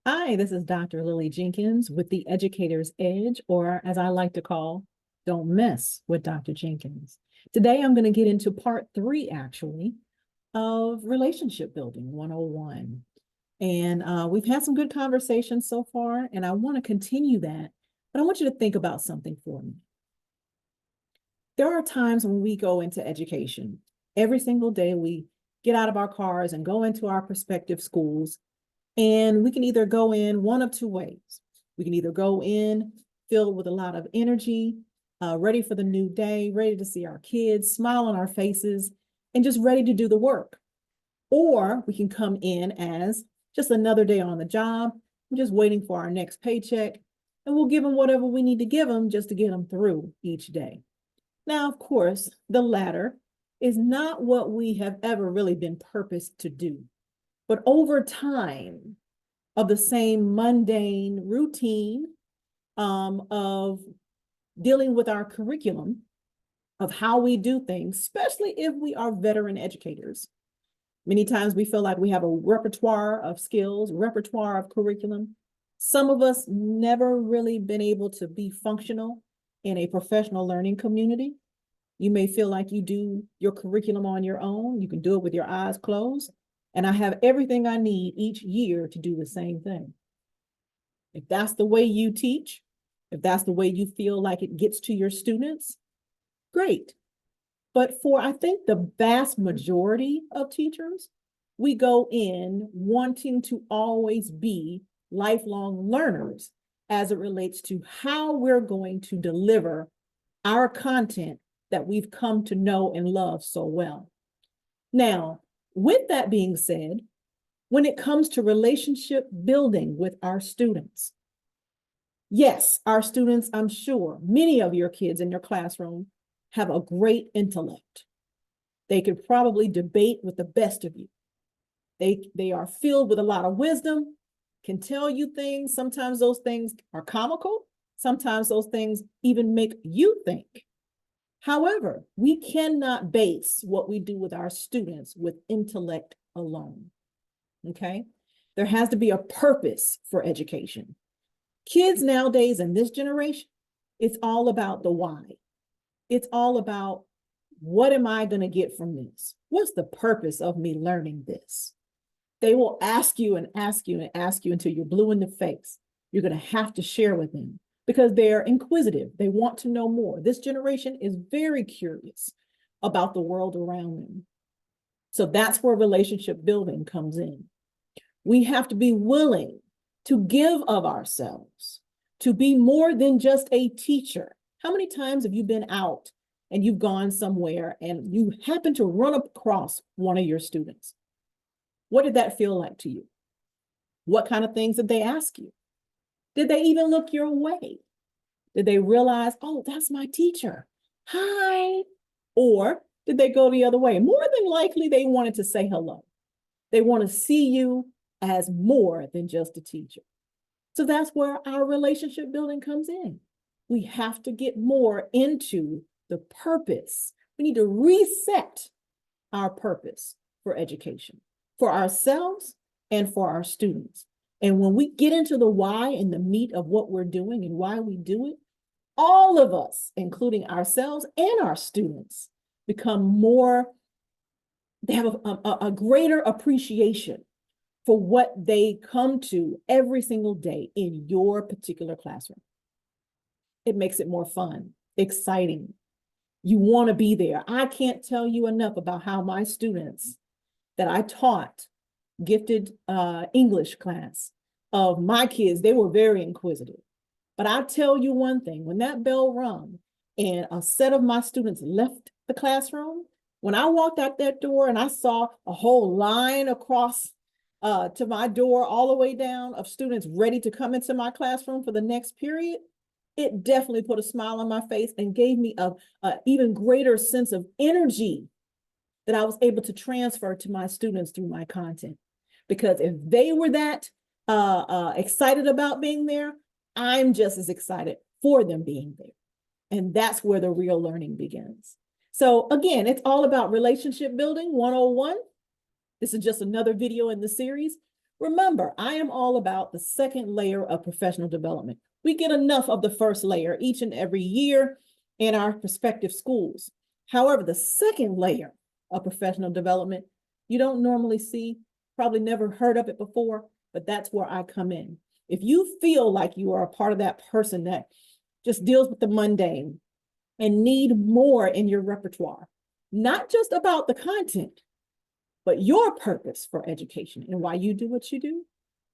Hi, this is Dr. Lily Jenkins with the Educator's Edge, or as I like to call, Don't Mess with Dr. Jenkins. Today, I'm going to get into part three, actually, of Relationship Building 101. And we've had some good conversations so far, and I want to continue that. But I want you to think about something for me. There are times when we go into education. Every single day, we get out of our cars and go into our prospective schools. And we can either go in one of two ways. We can either go in filled with a lot of energy, ready for the new day, ready to see our kids, smile on our faces, and just ready to do the work. Or we can come in as just another day on the job, just waiting for our next paycheck, and we'll give them whatever we need to give them just to get them through each day. Now, of course, the latter is not what we have ever really been purposed to do. But over time of the same mundane routine of dealing with our curriculum, of how we do things, especially if we are veteran educators. Many times we feel like we have a repertoire of skills, repertoire of curriculum. Some of us never really been able to be functional in a professional learning community. You may feel like you do your curriculum on your own. You can do it with your eyes closed. And I have everything I need each year to do the same thing. If that's the way you teach, if that's the way you feel like it gets to your students, great. But for, I think, the vast majority of teachers, we go in wanting to always be lifelong learners as it relates to how we're going to deliver our content that we've come to know and love so well. Now, with that being said, when it comes to relationship building with our students, yes, our students, I'm sure many of your kids in your classroom have a great intellect. They could probably debate with the best of you. They are filled with a lot of wisdom, can tell you things. Sometimes those things are comical. Sometimes those things even make you think. However, we cannot base what we do with our students with intellect alone, okay? There has to be a purpose for education. Kids nowadays in this generation, it's all about the why. It's all about, what am I going to get from this? What's the purpose of me learning this? They will ask you and ask you and ask you until you're blue in the face. You're going to have to share with them, because they're inquisitive. They want to know more. This generation is very curious about the world around them. So that's where relationship building comes in. We have to be willing to give of ourselves, to be more than just a teacher. How many times have you been out and you've gone somewhere and you happen to run across one of your students? What did that feel like to you? What kind of things did they ask you? Did they even look your way? Did they realize, oh, that's my teacher? Hi. Or did they go the other way? More than likely, they wanted to say hello. They want to see you as more than just a teacher. So that's where our relationship building comes in. We have to get more into the purpose. We need to reset our purpose for education, for ourselves and for our students. And when we get into the why and the meat of what we're doing and why we do it, all of us, including ourselves and our students, become more, they have a greater appreciation for what they come to every single day in your particular classroom. It makes it more fun, exciting. You want to be there. I can't tell you enough about how my students that I taught gifted English class of my kids, they were very inquisitive. But I'll tell you one thing, when that bell rung and a set of my students left the classroom, when I walked out that door and I saw a whole line across to my door all the way down of students ready to come into my classroom for the next period, it definitely put a smile on my face and gave me a even greater sense of energy that I was able to transfer to my students through my content. Because if they were that excited about being there, I'm just as excited for them being there. And that's where the real learning begins. So again, it's all about relationship building 101. This is just another video in the series. Remember, I am all about the second layer of professional development. We get enough of the first layer each and every year in our prospective schools. However, the second layer of professional development, you don't normally see, probably never heard of it before, but that's where I come in. If you feel like you are a part of that person that just deals with the mundane and need more in your repertoire, not just about the content, but your purpose for education and why you do what you do,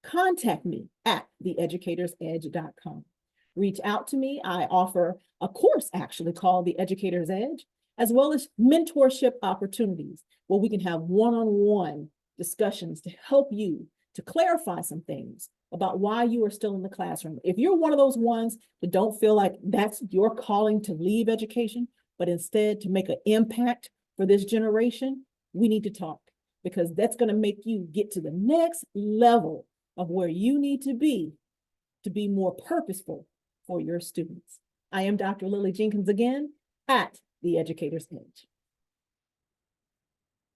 contact me at theeducatorsedge.com. Reach out to me. I offer a course actually called The Educator's Edge, as well as mentorship opportunities where we can have one-on-one discussions to help you to clarify some things about why you are still in the classroom. If you're one of those ones that don't feel like that's your calling to leave education, but instead to make an impact for this generation, we need to talk, because that's going to make you get to the next level of where you need to be more purposeful for your students. I am Dr. Lily Jenkins again at The Educator's Edge.